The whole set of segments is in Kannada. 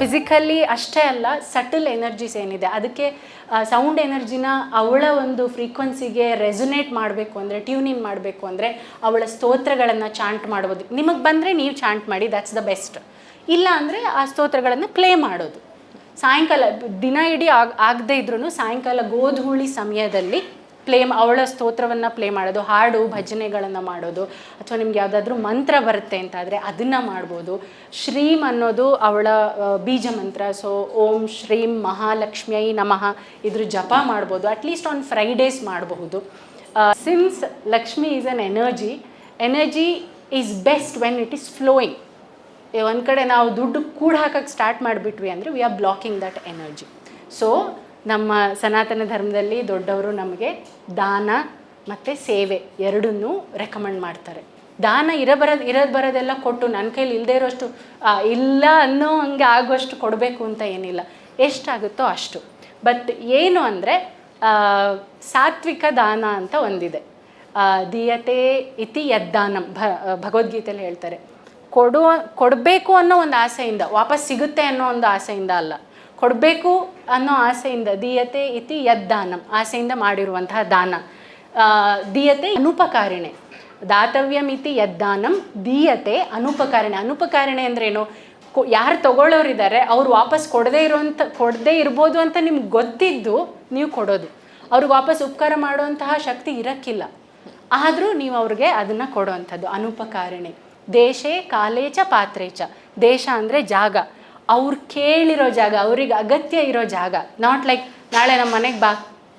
ಫಿಸಿಕಲಿ ಅಷ್ಟೇ ಅಲ್ಲ, ಸಟಲ್ ಎನರ್ಜೀಸ್ ಏನಿದೆ ಅದಕ್ಕೆ ಸೌಂಡ್ ಎನರ್ಜಿನ ಅವಳ ಒಂದು ಫ್ರೀಕ್ವೆನ್ಸಿಗೆ ರೆಸೊನೇಟ್ ಮಾಡಬೇಕು ಅಂದರೆ, ಟ್ಯೂನಿಂಗ್ ಮಾಡಬೇಕು ಅಂದರೆ ಅವಳ ಸ್ತೋತ್ರಗಳನ್ನು ಚಾಂಟ್ ಮಾಡ್ಬೋದು. ನಿಮಗೆ ಬಂದರೆ ನೀವು ಚಾಂಟ್ ಮಾಡಿ, ದ್ಯಾಟ್ಸ್ ದ ಬೆಸ್ಟ್. ಇಲ್ಲ ಅಂದರೆ ಆ ಸ್ತೋತ್ರಗಳನ್ನು ಪ್ಲೇ ಮಾಡೋದು. ಸಾಯಂಕಾಲ ದಿನ ಇಡೀ ಆಗದೇ ಇದ್ರೂ ಸಾಯಂಕಾಲ ಗೋಧೂಳಿ ಸಮಯದಲ್ಲಿ ಅವಳ ಸ್ತೋತ್ರವನ್ನು ಪ್ಲೇ ಮಾಡೋದು, ಹಾಡು ಭಜನೆಗಳನ್ನು ಮಾಡೋದು, ಅಥವಾ ನಿಮ್ಗೆ ಯಾವುದಾದ್ರೂ ಮಂತ್ರ ಬರುತ್ತೆ ಅಂತಾದರೆ ಅದನ್ನು ಮಾಡ್ಬೋದು. ಶ್ರೀಮ್ ಅನ್ನೋದು ಅವಳ ಬೀಜ ಮಂತ್ರ. ಸೊ ಓಂ ಶ್ರೀಂ ಮಹಾಲಕ್ಷ್ಮಿಯೈ ನಮಃ ಇದ್ರ ಜಪ ಮಾಡ್ಬೋದು. ಅಟ್ಲೀಸ್ಟ್ ಆನ್ ಫ್ರೈಡೇಸ್ ಮಾಡಬಹುದು. Since Lakshmi is an energy is best when it is flowing. ಒಂದು ಕಡೆ ನಾವು ದುಡ್ಡು ಕೂಡ ಹಾಕೋಕ್ಕೆ ಸ್ಟಾರ್ಟ್ ಮಾಡಿಬಿಟ್ವಿ ಅಂದರೆ we are blocking that energy. So ನಮ್ಮ ಸನಾತನ ಧರ್ಮದಲ್ಲಿ ದೊಡ್ಡವರು ನಮಗೆ ದಾನ ಮತ್ತು ಸೇವೆ ಎರಡನ್ನೂ ರೆಕಮೆಂಡ್ ಮಾಡ್ತಾರೆ. ದಾನ ಇರೋದು ಬರೋದೆಲ್ಲ ಕೊಟ್ಟು ನನ್ನ ಕೈಲಿ ಇಲ್ಲದೇ ಇರೋಷ್ಟು ಇಲ್ಲ ಅನ್ನೋ ಹಂಗೆ ಆಗುವಷ್ಟು ಕೊಡಬೇಕು ಅಂತ ಏನಿಲ್ಲ, ಎಷ್ಟಾಗುತ್ತೋ ಅಷ್ಟು. ಬಟ್ ಏನು ಅಂದರೆ ಸಾತ್ವಿಕ ದಾನ ಅಂತ ಒಂದಿದೆ. ದೀಯತೆ ಇತಿ ಯದ್ದಾನಂ ಭಗವದ್ಗೀತೆಯಲ್ಲಿ ಹೇಳ್ತಾರೆ. ಕೊಡಬೇಕು ಅನ್ನೋ ಒಂದು ಆಸೆಯಿಂದ, ವಾಪಸ್ ಸಿಗುತ್ತೆ ಅನ್ನೋ ಒಂದು ಆಸೆಯಿಂದ ಅಲ್ಲ, ಕೊಡಬೇಕು ಅನ್ನೋ ಆಸೆಯಿಂದ. ದೀಯತೆ ಇತಿ ಯದ್ದಾನಂ, ಆಸೆಯಿಂದ ಮಾಡಿರುವಂತಹ ದಾನ. ದೀಯತೆ ಅನುಪಕಾರಿಣೆ, ದಾತವ್ಯಂ ಇತಿ ಯದ್ದಾನಂ ದೀಯತೆ ಅನುಪಕಾರಿಣೆ. ಅನುಪಕಾರಿಣೆ ಅಂದ್ರೇನು? ಯಾರು ತಗೊಳ್ಳೋರಿದ್ದಾರೆ ಅವ್ರು ವಾಪಸ್ ಕೊಡದೇ ಇರ್ಬೋದು ಅಂತ ನಿಮ್ಗೆ ಗೊತ್ತಿದ್ದು ನೀವು ಕೊಡೋದು. ಅವ್ರಿಗೆ ವಾಪಸ್ ಉಪಕಾರ ಮಾಡುವಂತಹ ಶಕ್ತಿ ಇರೋಕ್ಕಿಲ್ಲ, ಆದರೂ ನೀವು ಅವ್ರಿಗೆ ಅದನ್ನು ಕೊಡೋವಂಥದ್ದು ಅನುಪಕಾರಿಣೆ. ದೇಶೇ ಕಾಲೇಚ ಪಾತ್ರೇಚ. ದೇಶ ಅಂದರೆ ಜಾಗ, ಅವ್ರು ಕೇಳಿರೋ ಜಾಗ, ಅವ್ರಿಗೆ ಅಗತ್ಯ ಇರೋ ಜಾಗ. ನಾಟ್ ಲೈಕ್ ನಾಳೆ ನಮ್ಮ ಮನೆಗೆ ಬಾ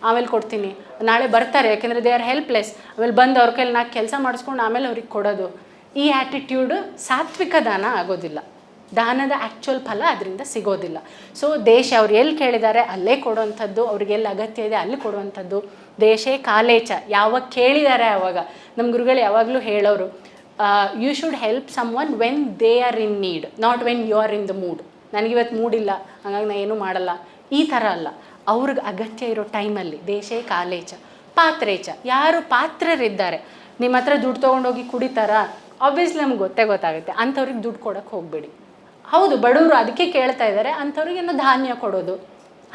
ಆಮೇಲೆ ಕೊಡ್ತೀನಿ, ನಾಳೆ ಬರ್ತಾರೆ ಯಾಕೆಂದರೆ ದೇ ಆರ್ ಹೆಲ್ಪ್ಲೆಸ್, ಆಮೇಲೆ ಬಂದು ಅವ್ರ ಕೈಲಿ ನಾಲ್ಕು ಕೆಲಸ ಮಾಡಿಸ್ಕೊಂಡು ಆಮೇಲೆ ಅವ್ರಿಗೆ ಕೊಡೋದು. ಈ ಆ್ಯಟಿಟ್ಯೂಡು ಸಾತ್ವಿಕ ದಾನ ಆಗೋದಿಲ್ಲ. ದಾನದ ಆ್ಯಕ್ಚುಯಲ್ ಫಲ ಅದರಿಂದ ಸಿಗೋದಿಲ್ಲ. ಸೊ ದೇಶ ಅವ್ರು ಎಲ್ಲಿ ಕೇಳಿದ್ದಾರೆ ಅಲ್ಲೇ ಕೊಡುವಂಥದ್ದು, ಅವ್ರಿಗೆಲ್ಲ ಅಗತ್ಯ ಇದೆ ಅಲ್ಲಿ ಕೊಡುವಂಥದ್ದು. ದೇಶೇ ಕಾಲೇಚ, ಯಾವಾಗ ಕೇಳಿದ್ದಾರೆ ಆವಾಗ. ನಮ್ಮ ಗುರುಗಳು ಯಾವಾಗಲೂ ಹೇಳೋರು, you should help someone when they are in need, not when you are in the mood. ನನಗಿವತ್ತು ಮೂಡಿಲ್ಲ ಹಾಗಾಗಿ ನಾನು ಏನೂ ಮಾಡಲ್ಲ, ಈ ಥರ ಅಲ್ಲ. ಅವ್ರಿಗೆ ಅಗತ್ಯ ಇರೋ ಟೈಮಲ್ಲಿ. ದೇಶೇ ಕಾಲೇಚ ಪಾತ್ರೇಚ, ಯಾರು ಪಾತ್ರರಿದ್ದಾರೆ, ನಿಮ್ಮ ಹತ್ರ ದುಡ್ಡು ತೊಗೊಂಡೋಗಿ ಕುಡಿತಾರಾ? ಆಬ್ವಿಯಸ್ಲಿ ನಮ್ಗೆ ಗೊತ್ತಾಗುತ್ತೆ. ಅಂಥವ್ರಿಗೆ ದುಡ್ಡು ಕೊಡೋಕ್ಕೆ ಹೋಗಬೇಡಿ. ಹೌದು ಬಡವರು ಅದಕ್ಕೆ ಕೇಳ್ತಾ ಇದ್ದಾರೆ, ಅಂಥವ್ರಿಗೆ ಏನೋ ಧಾನ್ಯ ಕೊಡೋದು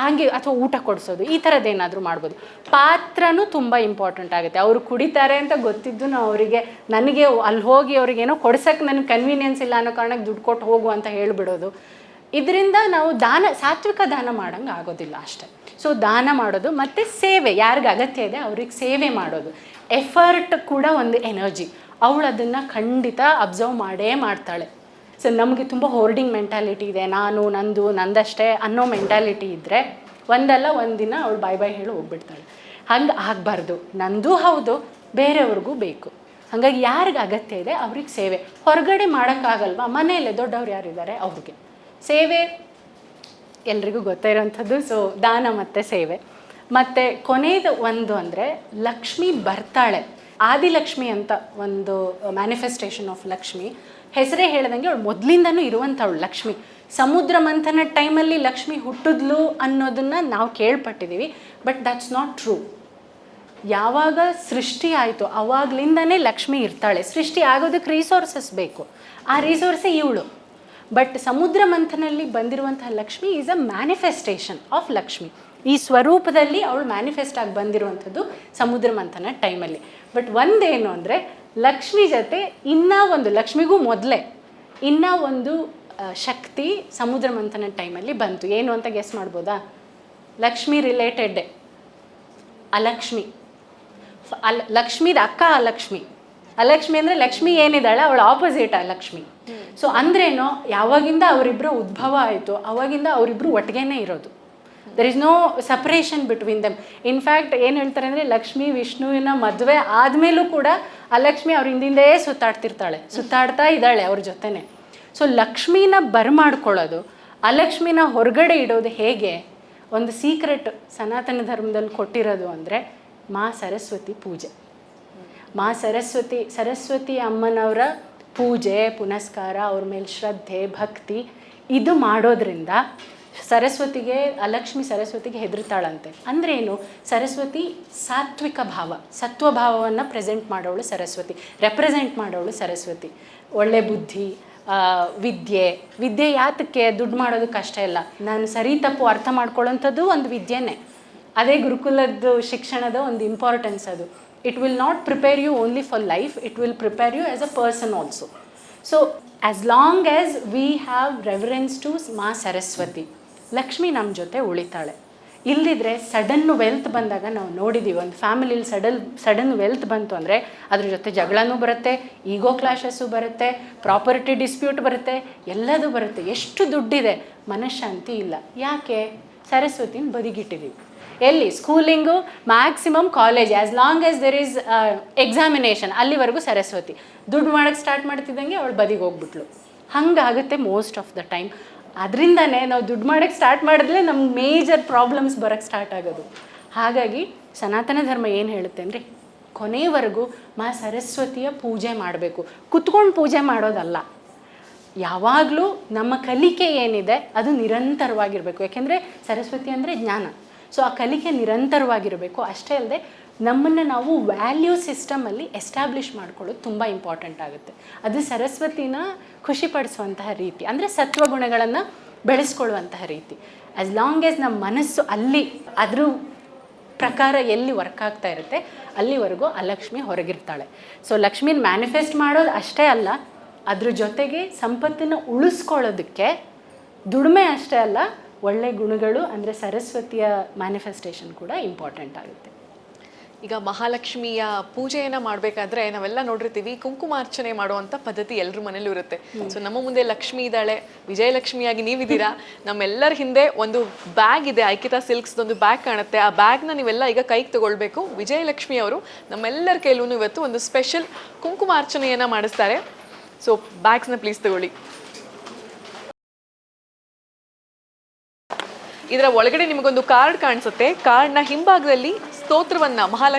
ಹಾಗೆ, ಅಥವಾ ಊಟ ಕೊಡಿಸೋದು, ಈ ಥರದ್ದೇನಾದರೂ ಮಾಡ್ಬೋದು. ಪಾತ್ರನೂ ತುಂಬ ಇಂಪಾರ್ಟೆಂಟ್ ಆಗುತ್ತೆ. ಅವರು ಕುಡಿತಾರೆ ಅಂತ ಗೊತ್ತಿದ್ದು ನಾವು ಅವರಿಗೆ, ನನಗೆ ಅಲ್ಲಿ ಹೋಗಿ ಅವ್ರಿಗೇನೋ ಕೊಡ್ಸೋಕ್ಕೆ ನನಗೆ ಕನ್ವೀನಿಯನ್ಸ್ ಇಲ್ಲ ಅನ್ನೋ ಕಾರಣಕ್ಕೆ ದುಡ್ಡು ಕೊಟ್ಟು ಹೋಗು ಅಂತ ಹೇಳಿಬಿಡೋದು. ಇದರಿಂದ ನಾವು ಸಾತ್ವಿಕ ದಾನ ಮಾಡೋಂಗೆ ಆಗೋದಿಲ್ಲ ಅಷ್ಟೇ. ಸೊ ದಾನ ಮಾಡೋದು ಮತ್ತು ಸೇವೆ, ಯಾರಿಗೆ ಅಗತ್ಯ ಇದೆ ಅವ್ರಿಗೆ ಸೇವೆ ಮಾಡೋದು. ಎಫರ್ಟ್ ಕೂಡ ಒಂದು ಎನರ್ಜಿ. ಅವಳು ಅದನ್ನು ಖಂಡಿತ ಅಬ್ಸರ್ವ್ ಮಾಡೇ ಮಾಡ್ತಾಳೆ. ಸೊ ನಮಗೆ ತುಂಬ ಹೋರ್ಡಿಂಗ್ ಮೆಂಟಾಲಿಟಿ ಇದೆ, ನಾನು ನಂದಷ್ಟೇ ಅನ್ನೋ ಮೆಂಟಾಲಿಟಿ ಇದ್ದರೆ ಒಂದಲ್ಲ ಒಂದಿನ ಅವಳು ಬಾಯ್ ಹೇಳಿ ಹೋಗ್ಬಿಡ್ತಾಳೆ. ಹಂಗೆ ಆಗಬಾರ್ದು. ನಂದು ಹೌದು, ಬೇರೆಯವ್ರಿಗೂ ಬೇಕು. ಹಾಗಾಗಿ ಯಾರಿಗೆ ಅಗತ್ಯ ಇದೆ ಅವ್ರಿಗೆ ಸೇವೆ. ಹೊರಗಡೆ ಮಾಡೋಕ್ಕಾಗಲ್ವಾ, ಮನೆಯಲ್ಲೇ ದೊಡ್ಡವ್ರು ಯಾರಿದ್ದಾರೆ ಅವ್ರಿಗೆ ಸೇವೆ ಎಲ್ರಿಗೂ ಗೊತ್ತೇ ಇರೋವಂಥದ್ದು. ಸೊ ದಾನ ಮತ್ತು ಸೇವೆ. ಮತ್ತು ಕೊನೆಯದು ಒಂದು ಅಂದರೆ ಲಕ್ಷ್ಮಿ ಬರ್ತಾಳೆ. ಆದಿಲಕ್ಷ್ಮಿ ಅಂತ ಒಂದು ಮ್ಯಾನಿಫೆಸ್ಟೇಷನ್ ಆಫ್ ಲಕ್ಷ್ಮಿ. ಹೆಸರೇ ಹೇಳ್ದಂಗೆ ಅವಳು ಮೊದಲಿಂದನೂ ಇರುವಂಥವಳು ಲಕ್ಷ್ಮಿ. ಸಮುದ್ರ ಮಂಥನ ಟೈಮಲ್ಲಿ ಲಕ್ಷ್ಮಿ ಹುಟ್ಟಿದ್ಲು ಅನ್ನೋದನ್ನು ನಾವು ಕೇಳ್ಪಟ್ಟಿದ್ದೀವಿ, ಬಟ್ ದಟ್ಸ್ ನಾಟ್ ಟ್ರೂ. ಯಾವಾಗ ಸೃಷ್ಟಿ ಆಯಿತು ಆವಾಗಲಿಂದನೇ ಲಕ್ಷ್ಮಿ ಇರ್ತಾಳೆ. ಸೃಷ್ಟಿ ಆಗೋದಕ್ಕೆ ರಿಸೋರ್ಸಸ್ ಬೇಕು, ಆ ರಿಸೋರ್ಸೇ ಇವಳು. ಬಟ್ ಸಮುದ್ರ ಮಂಥನಲ್ಲಿ ಬಂದಿರುವಂತಹ Lakshmi is a manifestation of Lakshmi. ಈ ಸ್ವರೂಪದಲ್ಲಿ ಅವಳು ಮ್ಯಾನಿಫೆಸ್ಟ್ ಆಗಿ ಬಂದಿರುವಂಥದ್ದು ಸಮುದ್ರ ಮಂಥನ ಟೈಮಲ್ಲಿ. ಬಟ್ ಒಂದೇನು ಅಂದರೆ ಲಕ್ಷ್ಮಿ ಜೊತೆ ಲಕ್ಷ್ಮಿಗೂ ಮೊದಲೇ ಇನ್ನೂ ಒಂದು ಶಕ್ತಿ ಸಮುದ್ರ ಮಂಥನ ಟೈಮಲ್ಲಿ ಬಂತು. ಏನು ಅಂತ ಗೆಸ್ ಮಾಡ್ಬೋದಾ? ಲಕ್ಷ್ಮಿ ರಿಲೇಟೆಡ್ ಅಲಕ್ಷ್ಮಿ. ಲಕ್ಷ್ಮಿದ ಅಕ್ಕ ಅಲಕ್ಷ್ಮಿ. ಅಲಕ್ಷ್ಮಿ ಅಂದರೆ ಲಕ್ಷ್ಮಿ ಏನಿದ್ದಾಳೆ ಅವಳ ಆಪೋಸಿಟ್ ಅಲಕ್ಷ್ಮಿ. ಸೊ ಅಂದ್ರೇನೋ ಯಾವಾಗಿಂದ ಅವರಿಬ್ಬರು ಉದ್ಭವ ಆಯಿತು ಆವಾಗಿಂದ ಅವರಿಬ್ಬರು ಒಟ್ಟಿಗೆನೇ ಇರೋದು. There is no separation between them. In fact ಏನು ಹೇಳ್ತಾರೆ ಅಂದರೆ ಲಕ್ಷ್ಮಿ ವಿಷ್ಣುವಿನ ಮದುವೆ ಆದಮೇಲೂ ಕೂಡ ಅಲಕ್ಷ್ಮಿ ಅವ್ರ ಹಿಂದಿಂದೇ ಸುತ್ತಾಡ್ತಾ ಇದ್ದಾಳೆ ಅವ್ರ ಜೊತೆನೆ. ಸೊ ಲಕ್ಷ್ಮೀನ ಬರಮಾಡ್ಕೊಳ್ಳೋದು, ಅಲಕ್ಷ್ಮಿನ ಹೊರಗಡೆ ಇಡೋದು ಹೇಗೆ? ಒಂದು ಸೀಕ್ರೆಟ್ ಸನಾತನ ಧರ್ಮದಲ್ಲಿ ಕೊಟ್ಟಿರೋದು ಅಂದರೆ ಮಾ ಸರಸ್ವತಿ ಪೂಜೆ. ಮಾ ಸರಸ್ವತಿ ಅಮ್ಮನವರ ಪೂಜೆ ಪುನಸ್ಕಾರ, ಅವ್ರ ಮೇಲೆ ಶ್ರದ್ಧೆ ಭಕ್ತಿ ಇದು ಮಾಡೋದ್ರಿಂದ ಲಕ್ಷ್ಮಿ ಸರಸ್ವತಿಗೆ ಹೆದರ್ತಾಳಂತೆ. ಅಂದರೆ ಏನು? ಸರಸ್ವತಿ ಸಾತ್ವಿಕ ಭಾವ, ಸತ್ವಭಾವವನ್ನು ಪ್ರೆಸೆಂಟ್ ಮಾಡೋಳು ಸರಸ್ವತಿ, ರೆಪ್ರೆಸೆಂಟ್ ಮಾಡೋಳು ಸರಸ್ವತಿ. ಒಳ್ಳೆ ಬುದ್ಧಿ, ವಿದ್ಯೆ ಯಾತಕ್ಕೆ ದುಡ್ಡು ಮಾಡೋದಕ್ಕೆ ಅಷ್ಟೇ ಇಲ್ಲ, ನಾನು ಸರಿ ತಪ್ಪು ಅರ್ಥ ಮಾಡ್ಕೊಳ್ಳೋಂಥದ್ದು ಒಂದು ವಿದ್ಯೆನೇ. ಅದೇ ಗುರುಕುಲದ್ದು ಶಿಕ್ಷಣದ ಒಂದು ಇಂಪಾರ್ಟೆನ್ಸ್ ಅದು. It will not prepare you only for life, it will prepare you as a person also. So as long as we have reverence to Maa Saraswati, Lakshmi ನಮ್ಮ ಜೊತೆ ಉಳಿತಾಳೆ. ಇಲ್ಲದಿದ್ದರೆ ಸಡನ್ನು ವೆಲ್ತ್ ಬಂದಾಗ ನಾವು ನೋಡಿದ್ದೀವಿ, ಒಂದು ಫ್ಯಾಮಿಲಿಲಿ ಸಡನ್ ವೆಲ್ತ್ ಬಂತು ಅಂದರೆ ಅದ್ರ ಜೊತೆ ಜಗಳನೂ ಬರುತ್ತೆ, ಈಗೋ ಕ್ಲಾಶಸ್ಸು ಬರುತ್ತೆ, ಪ್ರಾಪರ್ಟಿ ಡಿಸ್ಪ್ಯೂಟ್ ಬರುತ್ತೆ, ಎಲ್ಲದೂ ಬರುತ್ತೆ. ಎಷ್ಟು ದುಡ್ಡಿದೆ, ಮನಃಶಾಂತಿ ಇಲ್ಲ. ಯಾಕೆ? ಸರಸ್ವತಿನ ಬದಿಗಿಟ್ಟಿದ್ದೀವಿ. ಎಲ್ಲಿ? Schooling, maximum college, as long as there is examination, ಅಲ್ಲಿವರೆಗೂ ಸರಸ್ವತಿ. ದುಡ್ಡು ಮಾಡೋಕ್ಕೆ ಸ್ಟಾರ್ಟ್ ಮಾಡ್ತಿದ್ದಂಗೆ ಅವಳು ಬದಿಗೆ ಹೋಗ್ಬಿಟ್ಲು. ಹಾಗಾಗುತ್ತೆ ಮೋಸ್ಟ್ ಆಫ್ ದ ಟೈಮ್. ಅದರಿಂದನೇ ನಾವು ದುಡ್ಡು ಮಾಡೋಕ್ಕೆ ಸ್ಟಾರ್ಟ್ ಮಾಡಿದ್ರೆ ನಮ್ಗೆ ಮೇಜರ್ ಪ್ರಾಬ್ಲಮ್ಸ್ ಬರೋಕ್ಕೆ ಸ್ಟಾರ್ಟ್ ಆಗೋದು. ಹಾಗಾಗಿ ಸನಾತನ ಧರ್ಮ ಏನು ಹೇಳುತ್ತೆ ಅಂದರೆ, ಕೊನೆಯವರೆಗೂ ಮಾ ಸರಸ್ವತಿಯ ಪೂಜೆ ಮಾಡಬೇಕು. ಕುತ್ಕೊಂಡು ಪೂಜೆ ಮಾಡೋದಲ್ಲ, ಯಾವಾಗಲೂ ನಮ್ಮ ಕಲಿಕೆ ಏನಿದೆ ಅದು ನಿರಂತರವಾಗಿರಬೇಕು. ಯಾಕೆಂದರೆ ಸರಸ್ವತಿ ಅಂದರೆ ಜ್ಞಾನ. ಸೊ ಆ ಕಲಿಕೆ ನಿರಂತರವಾಗಿರಬೇಕು. ಅಷ್ಟೇ ಅಲ್ಲದೆ ನಮ್ಮನ್ನು ನಾವು ವ್ಯಾಲ್ಯೂ ಸಿಸ್ಟಮಲ್ಲಿ ಎಸ್ಟಾಬ್ಲಿಷ್ ಮಾಡ್ಕೊಳ್ಳೋದು ತುಂಬ ಇಂಪಾರ್ಟೆಂಟ್ ಆಗುತ್ತೆ. ಅದು ಸರಸ್ವತಿನ ಖುಷಿಪಡಿಸುವಂತಹ ರೀತಿ, ಅಂದರೆ ಸತ್ವಗುಣಗಳನ್ನು ಬೆಳೆಸ್ಕೊಳ್ಳುವಂತಹ ರೀತಿ. ಆ್ಯಸ್ ಲಾಂಗ್ ಆ್ಯಸ್ ನಮ್ಮ ಮನಸ್ಸು ಅಲ್ಲಿ ಅದ್ರ ಪ್ರಕಾರ ಎಲ್ಲಿ ವರ್ಕ್ ಆಗ್ತಾ ಇರುತ್ತೆ ಅಲ್ಲಿವರೆಗೂ ಆ ಲಕ್ಷ್ಮಿ ಹೊರಗಿರ್ತಾಳೆ. ಸೊ ಲಕ್ಷ್ಮೀನ ಮ್ಯಾನಿಫೆಸ್ಟ್ ಮಾಡೋದು ಅಷ್ಟೇ ಅಲ್ಲ, ಅದ್ರ ಜೊತೆಗೆ ಸಂಪತ್ತನ್ನು ಉಳಿಸ್ಕೊಳ್ಳೋದಕ್ಕೆ ದುಡಿಮೆ ಅಷ್ಟೇ ಅಲ್ಲ, ಒಳ್ಳೆ ಗುಣಗಳು ಅಂದರೆ ಸರಸ್ವತಿಯ ಮ್ಯಾನಿಫೆಸ್ಟೇಷನ್ ಕೂಡ ಇಂಪಾರ್ಟೆಂಟ್ ಆಗುತ್ತೆ. ಈಗ ಮಹಾಲಕ್ಷ್ಮಿಯ ಪೂಜೆಯನ್ನು ಮಾಡಬೇಕಾದ್ರೆ ನಾವೆಲ್ಲ ನೋಡಿರ್ತೀವಿ, ಕುಂಕುಮಾರ್ಚನೆ ಮಾಡುವಂಥ ಪದ್ಧತಿ ಎಲ್ಲರ ಮನೇಲೂ ಇರುತ್ತೆ. ಸೊ ನಮ್ಮ ಮುಂದೆ ಲಕ್ಷ್ಮಿ ಇದ್ದಾಳೆ, ವಿಜಯಲಕ್ಷ್ಮಿಯಾಗಿ ನೀವಿದ್ದೀರಾ. ನಮ್ಮೆಲ್ಲರ ಹಿಂದೆ ಒಂದು ಬ್ಯಾಗ್ ಇದೆ, ಐಕಿತಾ ಸಿಲ್ಕ್ಸ್ದೊಂದು ಬ್ಯಾಗ್ ಕಾಣುತ್ತೆ. ಆ ಬ್ಯಾಗ್ನ ನೀವೆಲ್ಲ ಈಗ ಕೈಗೆ ತಗೊಳ್ಬೇಕು. ವಿಜಯಲಕ್ಷ್ಮಿ ಅವರು ನಮ್ಮೆಲ್ಲರ ಕೈಲೂ ಇವತ್ತು ಒಂದು ಸ್ಪೆಷಲ್ ಕುಂಕುಮಾರ್ಚನೆಯನ್ನು ಮಾಡಿಸ್ತಾರೆ. ಸೊ ಬ್ಯಾಗ್ಸ್ನ ಪ್ಲೀಸ್ ತಗೊಳ್ಳಿ. ಇದರ ಒಳಗಡೆ ನಿಮಗೊಂದು ಕಾರ್ಡ್ ಕಾಣಿಸುತ್ತೆ. ಕಾರ್ಡ್ನ ಹಿಂಭಾಗದಲ್ಲಿ ಸ್ತೋತ್ರವನ್ನು,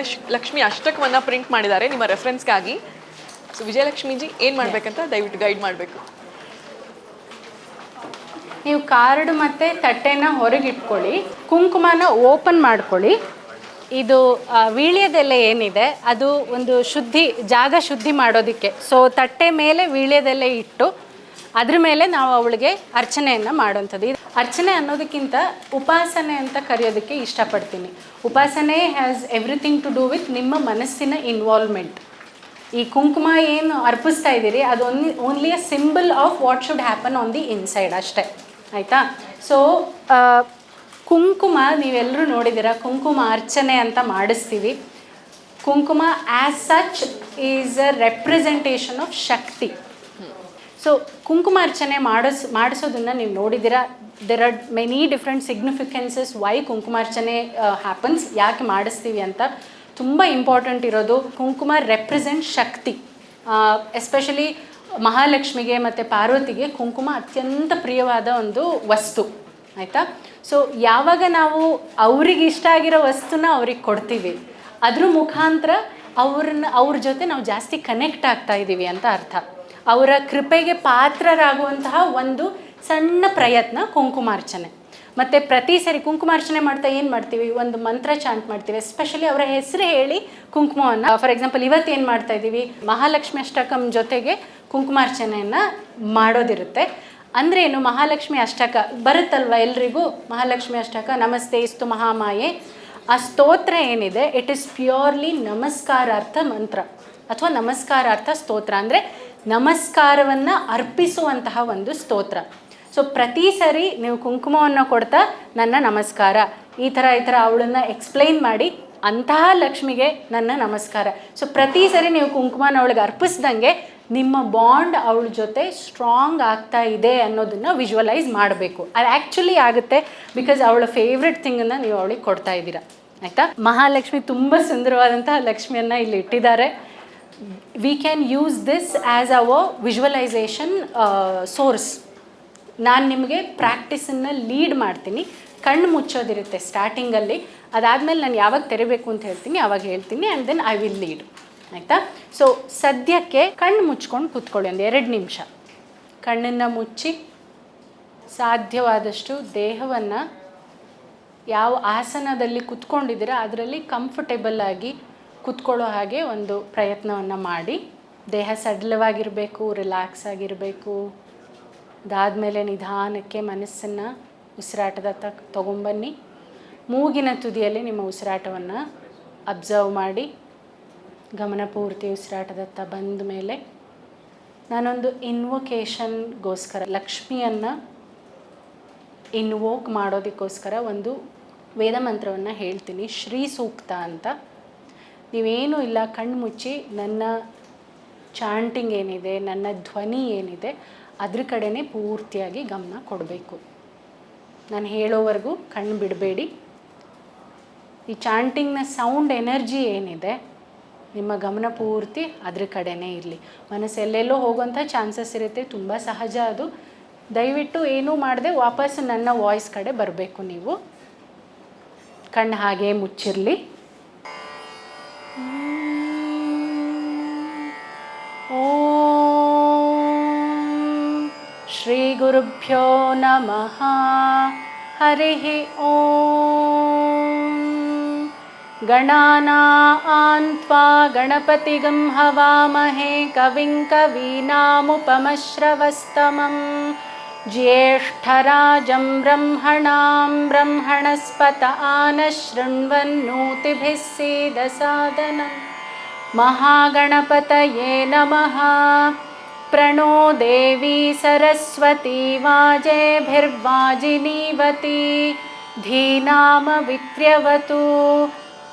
ಲಕ್ಷ್ಮಿ ಅಷ್ಟಕವನ್ನು ಪ್ರಿಂಟ್ ಮಾಡಿದ್ದಾರೆ ನಿಮ್ಮ ರೆಫರೆನ್ಸ್ಗಾಗಿ. ಸೊ ವಿಜಯಲಕ್ಷ್ಮೀಜಿ ಏನು ಮಾಡಬೇಕಂತ ದಯವಿಟ್ಟು ಗೈಡ್ ಮಾಡಬೇಕು. ನೀವು ಕಾರ್ಡ್ ಮತ್ತು ತಟ್ಟೆನ ಹೊರಗಿಟ್ಕೊಳ್ಳಿ, ಕುಂಕುಮನ ಓಪನ್ ಮಾಡ್ಕೊಳ್ಳಿ. ಇದು ವೀಳ್ಯದೆಲೆ ಏನಿದೆ ಅದು ಒಂದು ಶುದ್ಧಿ ಮಾಡೋದಕ್ಕೆ. ಸೊ ತಟ್ಟೆ ಮೇಲೆ ವೀಳ್ಯದೆಲೆ ಇಟ್ಟು ಅದ್ರ ಮೇಲೆ ನಾವು ಅವಳಿಗೆ ಅರ್ಚನೆಯನ್ನು ಮಾಡೋಂಥದ್ದು. ಇದು ಅರ್ಚನೆ ಅನ್ನೋದಕ್ಕಿಂತ ಉಪಾಸನೆ ಅಂತ ಕರೆಯೋದಕ್ಕೆ ಇಷ್ಟಪಡ್ತೀನಿ. ಉಪಾಸನೆ has everything to do with ನಿಮ್ಮ ಮನಸ್ಸಿನ ಇನ್ವಾಲ್ವ್ಮೆಂಟ್. ಈ ಕುಂಕುಮ ಏನು ಅರ್ಪಿಸ್ತಾ ಇದ್ದೀರಿ ಅದು only a symbol of what should happen on the inside ಅಷ್ಟೇ, ಆಯಿತಾ? ಸೊ ಕುಂಕುಮ ನೀವೆಲ್ಲರೂ ನೋಡಿದ್ದೀರಾ, ಕುಂಕುಮ ಅರ್ಚನೆ ಅಂತ ಮಾಡಿಸ್ತೀವಿ. ಕುಂಕುಮ as such is a representation of Shakti. So ಕುಂಕುಮಾರ್ಚನೆ ಮಾಡಿಸೋದನ್ನು ನೀವು ನೋಡಿದ್ದೀರಾ. There are many different significances why ಕುಂಕುಮಾರ್ಚನೆ ಹ್ಯಾಪನ್ಸ್, ಯಾಕೆ ಮಾಡಿಸ್ತೀವಿ ಅಂತ. ತುಂಬ ಇಂಪಾರ್ಟೆಂಟ್ ಇರೋದು ಕುಂಕುಮ ರೆಪ್ರೆಸೆಂಟ್ ಶಕ್ತಿ. ಎಸ್ಪೆಷಲಿ ಮಹಾಲಕ್ಷ್ಮಿಗೆ ಮತ್ತು ಪಾರ್ವತಿಗೆ ಕುಂಕುಮ ಅತ್ಯಂತ ಪ್ರಿಯವಾದ ಒಂದು ವಸ್ತು, ಆಯಿತಾ? ಸೊ ಯಾವಾಗ ನಾವು ಅವ್ರಿಗೆ ಇಷ್ಟ ಆಗಿರೋ ವಸ್ತುನ ಅವ್ರಿಗೆ ಕೊಡ್ತೀವಿ, ಅದ್ರ ಮುಖಾಂತರ ಅವ್ರ ಜೊತೆ ನಾವು ಜಾಸ್ತಿ ಕನೆಕ್ಟ್ ಆಗ್ತಾ ಇದ್ದೀವಿ ಅಂತ ಅರ್ಥ. ಅವರ ಕೃಪೆಗೆ ಪಾತ್ರರಾಗುವಂತಹ ಒಂದು ಸಣ್ಣ ಪ್ರಯತ್ನ ಕುಂಕುಮಾರ್ಚನೆ. ಮತ್ತು ಪ್ರತಿ ಸರಿ ಕುಂಕುಮಾರ್ಚನೆ ಮಾಡ್ತಾ ಏನು ಮಾಡ್ತೀವಿ, ಒಂದು ಮಂತ್ರ ಚಾಂಟ್ ಮಾಡ್ತೀವಿ. ಎಸ್ಪೆಷಲಿ ಅವರ ಹೆಸರು ಹೇಳಿ ಕುಂಕುಮವನ್ನು, ಫಾರ್ ಎಕ್ಸಾಂಪಲ್ ಇವತ್ತು ಏನು ಮಾಡ್ತಾ ಇದ್ದೀವಿ, ಮಹಾಲಕ್ಷ್ಮಿ ಅಷ್ಟಕಂ ಜೊತೆಗೆ ಕುಂಕುಮಾರ್ಚನೆಯನ್ನು ಮಾಡೋದಿರುತ್ತೆ. ಅಂದರೆ ಏನು, ಮಹಾಲಕ್ಷ್ಮಿ ಅಷ್ಟಕ ಬರುತ್ತಲ್ವ ಎಲ್ರಿಗೂ, ಮಹಾಲಕ್ಷ್ಮಿ ಅಷ್ಟಕ ನಮಸ್ತೆ ಇಸ್ತು ಮಹಾಮಾಯೆ. ಆ ಸ್ತೋತ್ರ ಏನಿದೆ ಇಟ್ ಈಸ್ ಪ್ಯೂರ್ಲಿ ನಮಸ್ಕಾರಾರ್ಥ ಮಂತ್ರ ಅಥವಾ ನಮಸ್ಕಾರಾರ್ಥ ಸ್ತೋತ್ರ, ಅಂದರೆ ನಮಸ್ಕಾರವನ್ನು ಅರ್ಪಿಸುವಂತಹ ಒಂದು ಸ್ತೋತ್ರ. ಸೊ ಪ್ರತಿ ಸರಿ ನೀವು ಕುಂಕುಮವನ್ನು ಕೊಡ್ತಾ ನನ್ನ ನಮಸ್ಕಾರ ಈ ಥರ ಅವಳನ್ನು ಎಕ್ಸ್ಪ್ಲೈನ್ ಮಾಡಿ, ಅಂತಹ ಲಕ್ಷ್ಮಿಗೆ ನನ್ನ ನಮಸ್ಕಾರ. ಸೊ ಪ್ರತಿ ಸರಿ ನೀವು ಕುಂಕುಮನ ಅವಳಿಗೆ ಅರ್ಪಿಸ್ದಂಗೆ ನಿಮ್ಮ ಬಾಂಡ್ ಅವಳ ಜೊತೆ ಸ್ಟ್ರಾಂಗ್ ಆಗ್ತಾ ಇದೆ ಅನ್ನೋದನ್ನು ವಿಜುವಲೈಸ್ ಮಾಡಬೇಕು. ಅದು ಆ್ಯಕ್ಚುಲಿ ಆಗುತ್ತೆ, ಬಿಕಾಸ್ ಅವಳ ಫೇವ್ರೆಟ್ ಥಿಂಗನ್ನು ನೀವು ಅವಳಿಗೆ ಕೊಡ್ತಾ ಇದ್ದೀರಾ, ಆಯಿತಾ? ಮಹಾಲಕ್ಷ್ಮಿ ತುಂಬ ಸುಂದರವಾದಂತಹ ಲಕ್ಷ್ಮಿಯನ್ನು ಇಲ್ಲಿ ಇಟ್ಟಿದ್ದಾರೆ. We can use this as hour visualisation source. ನಾನು ನಿಮಗೆ ಪ್ರಾಕ್ಟೀಸನ್ನು ಲೀಡ್ ಮಾಡ್ತೀನಿ. ಕಣ್ಣು ಮುಚ್ಚೋದಿರುತ್ತೆ ಸ್ಟಾರ್ಟಿಂಗಲ್ಲಿ, ಅದಾದಮೇಲೆ ನಾನು ಯಾವಾಗ ತೆರಿಬೇಕು ಅಂತ ಹೇಳ್ತೀನಿ ಆವಾಗ ಹೇಳ್ತೀನಿ, and then I will lead, ಆಯಿತಾ? ಸೊ ಸದ್ಯಕ್ಕೆ ಕಣ್ಣು ಮುಚ್ಕೊಂಡು ಕೂತ್ಕೊಳ್ಳಿ ಒಂದು 2 ನಿಮಿಷ. ಕಣ್ಣನ್ನು ಮುಚ್ಚಿ ಸಾಧ್ಯವಾದಷ್ಟು ದೇಹವನ್ನು ಯಾವ ಆಸನದಲ್ಲಿ ಕೂತ್ಕೊಂಡಿದ್ದೀರಾ ಅದರಲ್ಲಿ ಕಂಫರ್ಟೇಬಲ್ ಆಗಿ ಕೂತ್ಕೊಳ್ಳೋ ಹಾಗೆ ಒಂದು ಪ್ರಯತ್ನವನ್ನು ಮಾಡಿ. ದೇಹ ಸಡಿಲವಾಗಿರಬೇಕು, ರಿಲ್ಯಾಕ್ಸ್ ಆಗಿರಬೇಕು. ಅದಾದಮೇಲೆ ನಿಧಾನಕ್ಕೆ ಮನಸ್ಸನ್ನು ಉಸಿರಾಟದತ್ತ ತಗೊಂಬನ್ನಿ. ಮೂಗಿನ ತುದಿಯಲ್ಲಿ ನಿಮ್ಮ ಉಸಿರಾಟವನ್ನು ಅಬ್ಸರ್ವ್ ಮಾಡಿ ಗಮನ ಪೂರ್ತಿ ಉಸಿರಾಟದತ್ತ ಬಂದ ಮೇಲೆ ನಾನೊಂದು ಇನ್ವೊಕೇಷನ್ಗೋಸ್ಕರ ಲಕ್ಷ್ಮಿಯನ್ನು ಇನ್ವೋಕ್ ಮಾಡೋದಕ್ಕೋಸ್ಕರ ಒಂದು ವೇದ ಮಂತ್ರವನ್ನು ಹೇಳ್ತೀನಿ, ಶ್ರೀ ಸೂಕ್ತ ಅಂತ. ನೀವೇನೂ ಇಲ್ಲ, ಕಣ್ಣು ಮುಚ್ಚಿ ನನ್ನ ಚಾಂಟಿಂಗ್ ಏನಿದೆ, ನನ್ನ ಧ್ವನಿ ಏನಿದೆ ಅದ್ರ ಕಡೆನೇ ಪೂರ್ತಿಯಾಗಿ ಗಮನ ಕೊಡಬೇಕು. ನಾನು ಹೇಳೋವರೆಗೂ ಕಣ್ಣು ಬಿಡಬೇಡಿ. ಈ ಚಾಂಟಿಂಗ್ನ ಸೌಂಡ್ ಎನರ್ಜಿ ಏನಿದೆ ನಿಮ್ಮ ಗಮನ ಪೂರ್ತಿ ಅದ್ರ ಕಡೆನೇ ಇರಲಿ. ಮನಸ್ಸೆಲ್ಲೆಲ್ಲೋ ಹೋಗುವಂಥ ಚಾನ್ಸಸ್ ಇರುತ್ತೆ, ತುಂಬ ಸಹಜ ಅದು. ದಯವಿಟ್ಟು ಏನೂ ಮಾಡದೆ ವಾಪಸ್ಸು ನನ್ನ ವಾಯ್ಸ್ ಕಡೆ ಬರಬೇಕು. ನೀವು ಕಣ್ಣು ಹಾಗೇ ಮುಚ್ಚಿರಲಿ. ಓಂ ಶ್ರೀ ಗುರುಭ್ಯೋ ನಮಃ. ಹರಿಃ ಓಂ. ಗಣಾನಾಂ ತ್ವಾ ಗಣಪತಿಗಂ ಹವಾಮಹೇ ಕವಿಂ ಕವೀನಾಮುಪಮಶ್ರವಸ್ತಮಂ ಜ್ಯೇಷ್ಠರಾಜಂ ಬ್ರಹ್ಮಣಾಂ ಬ್ರಹ್ಮಣಸ್ಪತ ಆನಶೃಣ್ವನ್ನೋತಿಭಿಃ ಸೇದಸಾದನಂ. ಮಹಾಗಣಪತಯೇ ನಮಃ. ಪ್ರಣೋ ದೇವಿ ಸರಸ್ವತಿ ವಾಜೇಭಿರ್ವಾಜಿನೀವತಿ ಧೀನಾಮವಿತ್ರ್ಯವತು.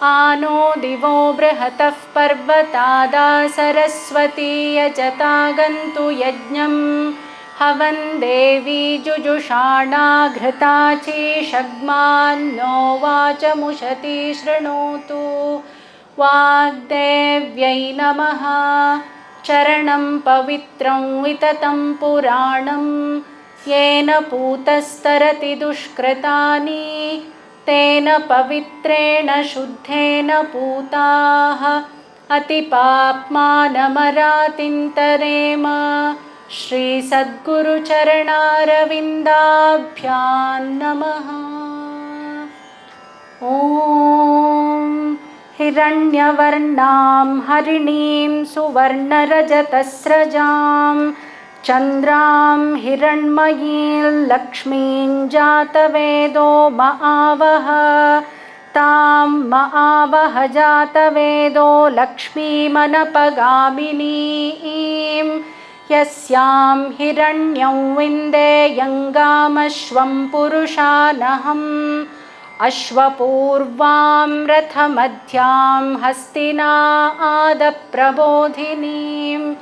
ಆನೋ ದಿವೋ ಬೃಹತಃ ಪರ್ವತಾದಾ ಸರಸ್ವತಿ ಯಜತಾಗಂತು ಯಜ್ಞಂ. ಹವನ್ ದೇವಿ ಜುಜುಷಾಣಾ ಘೃತಾಚೀಷಗ್ಮಾನ್ನೋ ವಾಚಮುಷತಿ ಶೃಣೋತು. ವಾಗ್ದೇವ್ಯೈ ನಮಃ. ಚರಣಂ ಪವಿತ್ರಂ ವಿತತಂ ಪುರಾಣಂ ಯೇನ ಪೂತಸ್ತರತಿ ದುಷ್ಕೃತಾನಿ ತೇನ ಪವಿತ್ರೇಣ ಶುದ್ಧೇನ ಪೂತಾಃ ಅತಿಪಾಪ್ಮಾನಮರಾತಿಂತರೇಮ. ಶ್ರೀ ಸದ್ಗುರುಚರಣಾರವಿಂದಾಭ್ಯಾಂ ನಮಃ. ಓಂ ಹಿರಣ್ಯವರ್ಣಾಂ ಹರಿಣೀಂ ಸುವರ್ಣರಜತಸ್ರಜಾಂ ಚಂದ್ರಾಂ ಹಿರಣ್ಮಯೀಂ ಲಕ್ಷ್ಮೀಂ ಜಾತವೇದೋ ಮಹಾವಹ. ತಾಂ ಮಹಾವಹ ಜಾತವೇದೋ ಲಕ್ಷ್ಮೀಮನಪಗಾಮಿನೀಂ. ಯಸ್ಯಾಂ ಹಿರಣ್ಯಂ ವಿಂದೇಯಂಗಾಮಶ್ವಂ ಪುರುಷಾನಹಂ. ಅಶ್ವಪೂರ್ವಾಂ ರಥಮಧ್ಯಾಂ ಹಸ್ತಿನಾದಪ್ರಬೋಧಿನೀಂ.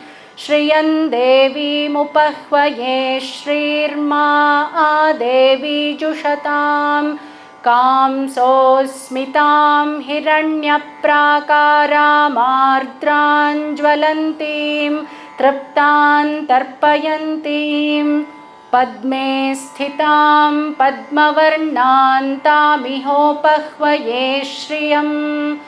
ಶ್ರಿಯಂ ದೇವೀಮುಪಹ್ವಯೇ ಶ್ರೀರ್ಮಾ ದೇವಿ ಜುಷತಾಂ. ಕಾಂಸೋಸ್ಮಿತಾಂ ಹಿರಣ್ಯಪ್ರಾಕಾರಾಮಾರ್ದ್ರಾಂ ಜ್ವಲಂತೀಂ ತೃಪ್ತಾಂ ತರ್ಪಯಂತೀಂ. ಪದ್ಮೇ ಸ್ಥಿತಾಂ ಪದ್ಮವರ್ಣಾಂ ತಾಮಿಹೋಪಹ್ವಯೇ ಶ್ರಿಯಂ.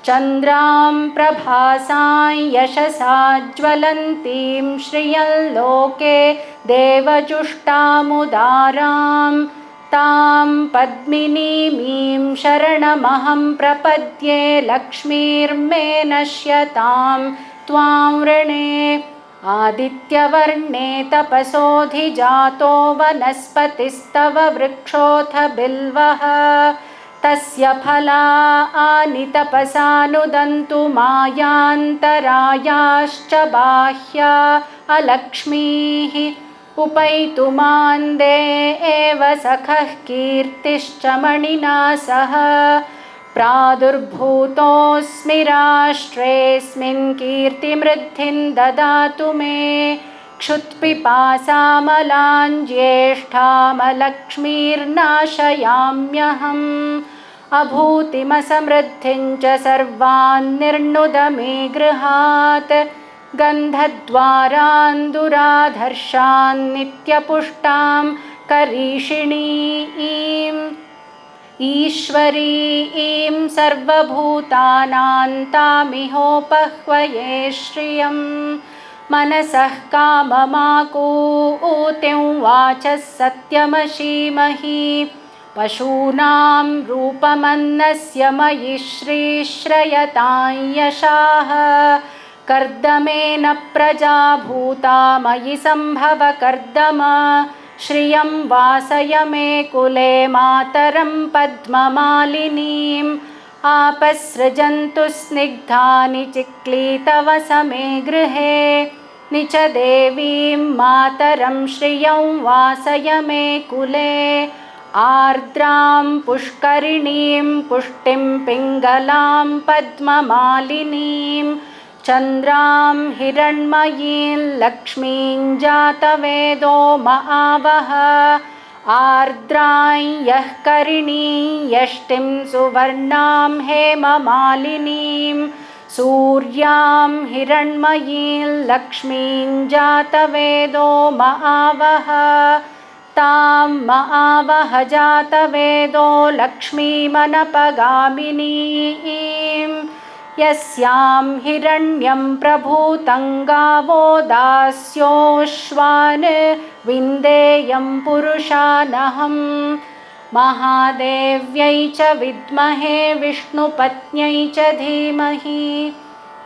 ಚಂದ್ರಾಂ ಪ್ರಭಾಸಾಂ ಯಶಸಾ ಜ್ವಲಂತೀಂ ಶ್ರಿಯಂ ಲೋಕೆ ದೇವಜುಷ್ಟಾಮುದಾರಾಂ. ತಾಂ ಪದ್ಮಿನೀಮೀಂ ಶರಣಮಹಂ ಪ್ರಪದ್ಯೆ ಲಕ್ಷ್ಮೀರ್ಮೇ ನಶ್ಯತಾಂ ತ್ವಾಂ ವೃಣೇ. ಆದಿತ್ಯವರ್ಣೇ ತಪಸೋಧಿಜಾತೋ ವನಸ್ಪತಿಸ್ತವ ವೃಕ್ಷೋಥ ಬಿಲ್ವಃ. ತಸ್ಯ ಫಲಾನಿ ತಪಸಾನುದಂತು ಮಾಯಾಂತರಾಯಾಶ್ಚ ಬಾಹ್ಯಾ ಅಲಕ್ಷ್ಮೀಃ. उपैतु मान्दे एव सखः कीर्तिश्च मणिना सह. प्रादुर्भूतोऽस्मि राष्ट्रेऽस्मिन् कीर्तिमृद्धिं ददातु मे. क्षुत्पिपासामलां ज्येष्ठामलक्ष्मीर्नाशयाम्यहम्. अभूतिमसमृद्धिं च सर्वान् निर्नुद मे गृहात्. गन्धद्वारान् दुराधर्षान् नित्यपुष्टां करीषिणीं. ईश्वरीं सर्वभूतानां तामिहोपह्वये श्रियं. मनसः काममाकूतिं वाचः सत्यमशीमहि. पशूनां रूपमन्नस्य मयि श्रीश्रयतां यशाः. कर्दमेन प्रजा भूता मयि सम्भव कर्दम श्रियं वासय मे कुले मातरं पद्ममालिनीम् आपसृजन्तु स्निग्धानि चिक्लीतवस मे गृहे निच देवीं मातरं श्रियं वासय मे कुले आर्द्रां पुष्करिणीं पुष्टिं पिङ्गलां पद्ममालिनीं चन्द्रां हिरण्मयीं लक्ष्मीं जातवेदो महावः आर्द्रां यः करिणीं यष्टिं सुवर्णां हेममालिनीं सूर्यां हिरण्मयीं लक्ष्मीं जातवेदो महावः तां महावः जातवेदो लक्ष्मीमनपगामिनीं यस्यां हिरण्यं प्रभूतं गावो दास्योश्वान् विन्देयं पुरुषानहं महादेव्यै च विद्महे विष्णुपत्न्यै च धीमहि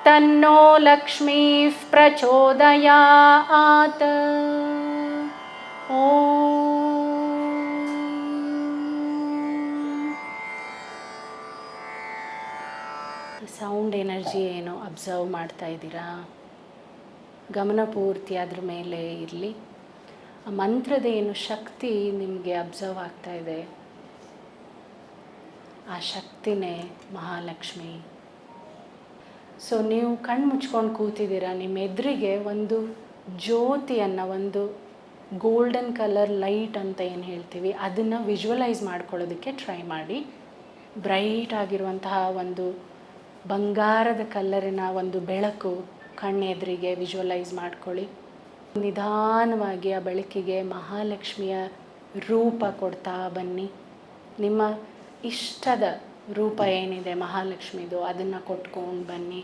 तन्नो लक्ष्मीः प्रचोदयात् ಸೌಂಡ್ ಎನರ್ಜಿ ಏನು ಅಬ್ಸರ್ವ್ ಮಾಡ್ತಾ ಇದ್ದೀರಾ? ಗಮನ ಪೂರ್ತಿ ಅದ್ರ ಮೇಲೆ ಇರಲಿ. ಆ ಮಂತ್ರದ ಏನು ಶಕ್ತಿ ನಿಮಗೆ ಅಬ್ಸರ್ವ್ ಆಗ್ತಾ ಇದೆ, ಆ ಶಕ್ತಿನೇ ಮಹಾಲಕ್ಷ್ಮಿ. ಸೊ ನೀವು ಕಣ್ಣು ಮುಚ್ಕೊಂಡು ಕೂತಿದ್ದೀರಾ, ನಿಮ್ಮ ಎದುರಿಗೆ ಒಂದು ಜ್ಯೋತಿಯನ್ನು, ಒಂದು ಗೋಲ್ಡನ್ ಕಲರ್ ಲೈಟ್ ಅಂತ ಏನು ಹೇಳ್ತೀವಿ, ಅದನ್ನು ವಿಜುವಲೈಸ್ ಮಾಡ್ಕೊಳ್ಳೋದಕ್ಕೆ ಟ್ರೈ ಮಾಡಿ. ಬ್ರೈಟ್ ಆಗಿರುವಂತಹ ಒಂದು ಬಂಗಾರದ ಕಲರಿನ ಒಂದು ಬೆಳಕು ಕಣ್ಣೆದುರಿಗೆ ವಿಜುವಲೈಸ್ ಮಾಡ್ಕೊಳ್ಳಿ. ನಿಧಾನವಾಗಿ ಆ ಬೆಳಕಿಗೆ ಮಹಾಲಕ್ಷ್ಮಿಯ ರೂಪ ಕೊಡ್ತಾ ಬನ್ನಿ. ನಿಮ್ಮ ಇಷ್ಟದ ರೂಪ ಏನಿದೆ ಮಹಾಲಕ್ಷ್ಮಿದು ಅದನ್ನು ಕೊಟ್ಕೊಂಡು ಬನ್ನಿ.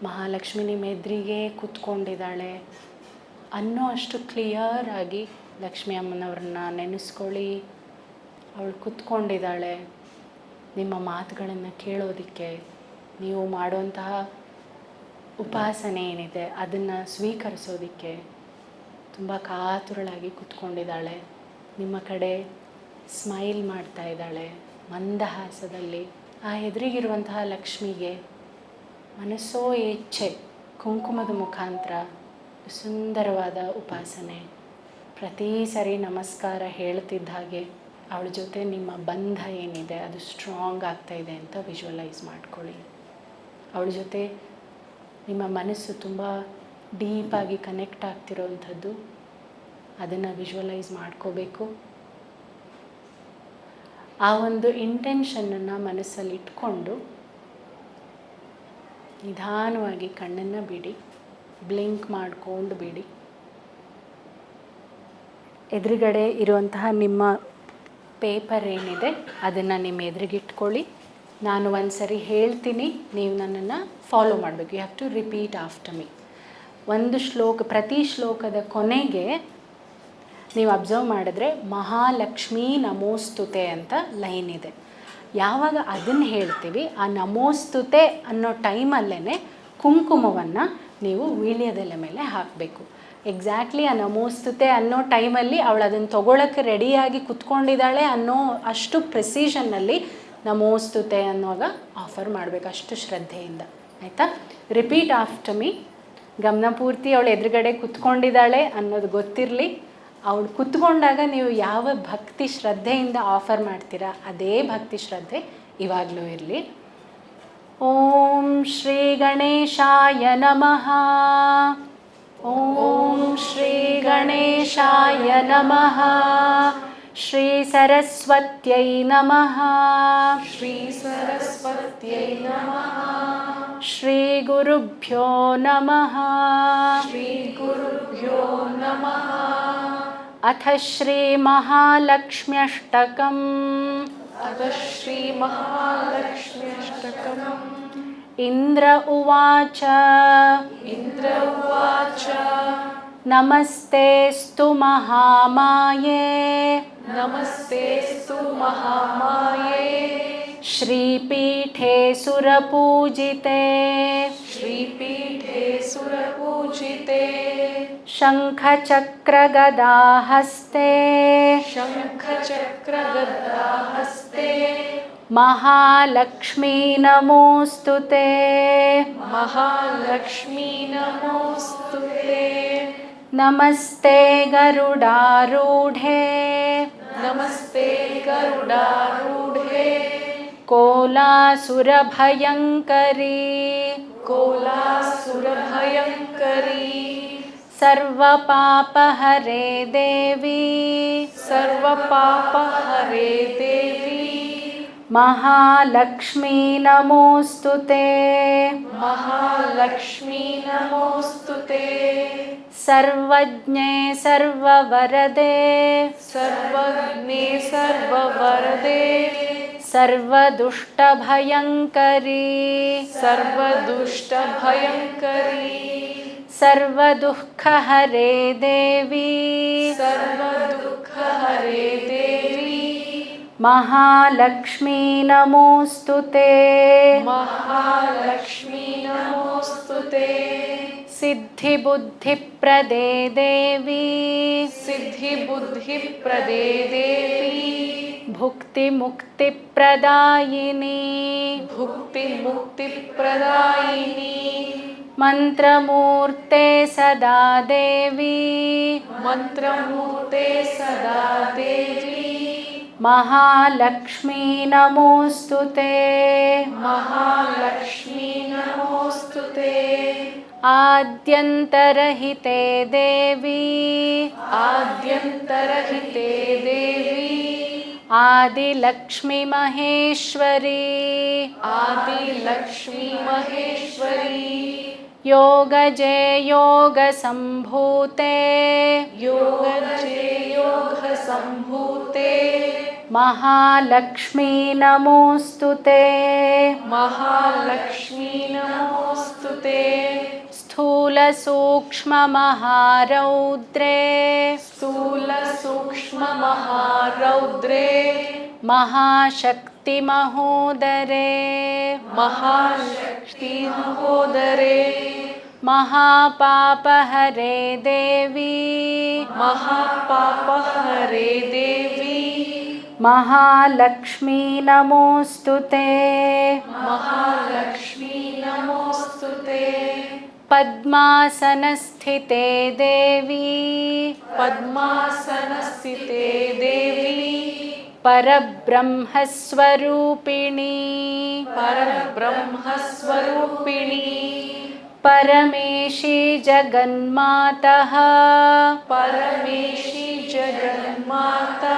ಮಹಾಲಕ್ಷ್ಮಿ ನಿಮ್ಮ ಎದುರಿಗೆ ಕೂತ್ಕೊಂಡಿದ್ದಾಳೆ ಅನ್ನೋ ಅಷ್ಟು ಕ್ಲಿಯರ್ ಆಗಿ ಲಕ್ಷ್ಮೀ ಅಮ್ಮನವ್ರನ್ನ ನೆನೆಸ್ಕೊಳ್ಳಿ. ಅವಳು ಕೂತ್ಕೊಂಡಿದ್ದಾಳೆ ನಿಮ್ಮ ಮಾತುಗಳನ್ನು ಕೇಳೋದಕ್ಕೆ. ನೀವು ಮಾಡುವಂತಹ ಉಪಾಸನೆ ಏನಿದೆ ಅದನ್ನು ಸ್ವೀಕರಿಸೋದಕ್ಕೆ ತುಂಬ ಕಾತುರಳಾಗಿ ಕೂತ್ಕೊಂಡಿದ್ದಾಳೆ. ನಿಮ್ಮ ಕಡೆ ಸ್ಮೈಲ್ ಮಾಡ್ತಾ ಇದ್ದಾಳೆ ಮಂದಹಾಸದಲ್ಲಿ. ಆ ಎದುರಿಗಿರುವಂತಹ ಲಕ್ಷ್ಮಿಗೆ ಮನಸ್ಸೋ ಇಚ್ಛೆ ಕುಂಕುಮದ ಮುಖಾಂತರ ಸುಂದರವಾದ ಉಪಾಸನೆ. ಪ್ರತಿ ಸರಿ ನಮಸ್ಕಾರ ಹೇಳ್ತಿದ್ದ ಹಾಗೆ ಅವಳ ಜೊತೆ ನಿಮ್ಮ ಬಂಧ ಏನಿದೆ ಅದು ಸ್ಟ್ರಾಂಗ್ ಆಗ್ತಾಯಿದೆ ಅಂತ ವಿಜುವಲೈಸ್ ಮಾಡ್ಕೊಳ್ಳಿ. ಅವಳ ಜೊತೆ ನಿಮ್ಮ ಮನಸ್ಸು ತುಂಬ ಡೀಪಾಗಿ ಕನೆಕ್ಟ್ ಆಗ್ತಿರೋವಂಥದ್ದು, ಅದನ್ನು ವಿಜುವಲೈಸ್ ಮಾಡ್ಕೋಬೇಕು. ಆ ಒಂದು ಇಂಟೆನ್ಷನನ್ನು ಮನಸ್ಸಲ್ಲಿ ಇಟ್ಕೊಂಡು ನಿಧಾನವಾಗಿ ಕಣ್ಣನ್ನು ಬಿಡಿ, ಬ್ಲಿಂಕ್ ಮಾಡಿಕೊಂಡು ಬಿಡಿ. ಎದುರುಗಡೆ ಇರುವಂತಹ ನಿಮ್ಮ ಪೇಪರ್ ಏನಿದೆ ಅದನ್ನು ನಿಮ್ಮ ಎದುರಿಗಿಟ್ಕೊಳ್ಳಿ. ನಾನು ಒಂದು ಸರಿ ಹೇಳ್ತೀನಿ, ನೀವು ನನ್ನನ್ನು ಫಾಲೋ ಮಾಡಬೇಕು. You have to repeat after me. ಒಂದು ಶ್ಲೋಕ, ಪ್ರತಿ ಶ್ಲೋಕದ ಕೊನೆಗೆ ನೀವು ಅಬ್ಸರ್ವ್ ಮಾಡಿದ್ರೆ ಮಹಾಲಕ್ಷ್ಮೀ ನಮೋಸ್ತುತೆ ಅಂತ ಲೈನ್ ಇದೆ. ಯಾವಾಗ ಅದನ್ನು ಹೇಳ್ತೀವಿ ಆ ನಮೋಸ್ತುತೆ ಅನ್ನೋ ಟೈಮಲ್ಲೇ ಕುಂಕುಮವನ್ನು ನೀವು ವೀಳ್ಯದೆಲೆ ಮೇಲೆ ಹಾಕಬೇಕು. ಎಕ್ಸಾಕ್ಟ್ಲಿ ಆ ನಮೋಸ್ತುತೆ ಅನ್ನೋ ಟೈಮಲ್ಲಿ ಅವಳು ಅದನ್ನು ತೊಗೊಳಕ್ಕೆ ರೆಡಿಯಾಗಿ ಕುತ್ಕೊಂಡಿದ್ದಾಳೆ ಅನ್ನೋ ಅಷ್ಟು ಪ್ರೆಸಿಷನ್ನಲ್ಲಿ ನಮೋಸ್ತುತೆ ಅನ್ನುವಾಗ ಆಫರ್ ಮಾಡಬೇಕು, ಅಷ್ಟು ಶ್ರದ್ಧೆಯಿಂದ. ಆಯಿತಾ? Repeat after me. ಗಮನಪೂರ್ತಿ ಅವಳು ಎದುರುಗಡೆ ಕುತ್ಕೊಂಡಿದ್ದಾಳೆ ಅನ್ನೋದು ಗೊತ್ತಿರಲಿ. ಅವಳು ಕುತ್ಕೊಂಡಾಗ ನೀವು ಯಾವ ಭಕ್ತಿ ಶ್ರದ್ಧೆಯಿಂದ ಆಫರ್ ಮಾಡ್ತೀರಾ ಅದೇ ಭಕ್ತಿ ಶ್ರದ್ಧೆ ಇವಾಗಲೂ ಇರಲಿ. ಓಂ ಶ್ರೀ ಗಣೇಶಾಯ ನಮಃ. ಓಂ ಶ್ರೀ ಗಣೇಶಾಯ ನಮಃ. ಶ್ರೀ ಸರಸ್ವತ್ಯೈ ನಮಃ. ಶ್ರೀ ಸರಸ್ವತ್ಯೈ ನಮಃ. ಶ್ರೀ ಗುರುಭ್ಯೋ ನಮಃ. ಶ್ರೀ ಗುರುಭ್ಯೋ ನಮಃ. ಅಥ ಶ್ರೀ ಮಹಾಲಕ್ಷ್ಮ್ಯಷ್ಟಕಂ. ಅಥ ಶ್ರೀ ಮಹಾಲಕ್ಷ್ಮ್ಯಷ್ಟಕಂ. ಇಂದ್ರ ಉವಾಚ. ಇಂದ್ರ ಉವಾಚ. ನಮಸ್ತೆಸ್ತು ಮಹಾಮಾಯೇ. ನಮಸ್ತೆಸ್ತು ಮಹಾಮಾಯೇ. ಶ್ರೀಪೀಠೆ ಸುರಪೂಜಿತೆ. श्रीपीठे सुरपूजिते शङ्खचक्रगदाहस्ते शङ्खचक्रगदाहस्ते महालक्ष्मी नमोऽस्तु ते। महालक्ष्मी नमोऽस्तु ते। नमस्ते गरुडारूढे नमस्ते गरुडारूढे कोलासुरभयङ्करी कोलासुरभयङ्करी सर्वपापहरे देवी सर्वपापहरे देवी महालक्ष्मी नमोऽस्तु ते। महालक्ष्मी नमोऽस्तु ते। सर्वज्ञे सर्ववरदे सर्वज्ञे सर्ववरदे सर्वदुष्टभयङ्करी सर्वदुष्टभयङ्करी सर्वदुःखहरे देवी सर्वदुःखहरे देवी महालक्ष्मी नमोऽस्तु ते। महालक्ष्मी नमोऽस्तु ते। सिद्धिबुद्धिप्रदे देवी सिद्धिबुद्धिप्रदे देवी भुक्तिमुक्तिप्रदायिनी भुक्तिमुक्तिप्रदायिनी मन्त्रमूर्ते सदा देवी मन्त्रमूर्ते सदा देवी महालक्ष्मी नमोऽस्तु ते। महालक्ष्मी नमोऽस्तु ते। आद्यन्तरहिते देवी आद्यन्तरहिते देवी आदिलक्ष्मी महेश्वरी आदिलक्ष्मी महेश्वरी योगजे योगसम्भूते योगजे योगसम्भूते महालक्ष्मी नमोऽस्तु ते। महालक्ष्मी नमोऽस्तु ते। स्थूलसूक्ष्ममहारौद्रे स्थूलसूक्ष्ममहारौद्रे महाशक्तिमहोदरे महाशक्तिमहोदरे महापापहरे देवी महापापहरे देवी महालक्ष्मी नमोऽस्तु ते। महालक्ष्मी नमोऽस्तु ते। पद्मासनस्थिते देवी पद्मासनस्थिते देवी परब्रह्मस्वरूपिणी परब्रह्मस्वरूपिणी परमेशी जगन्मातः परमेशी जगन्माता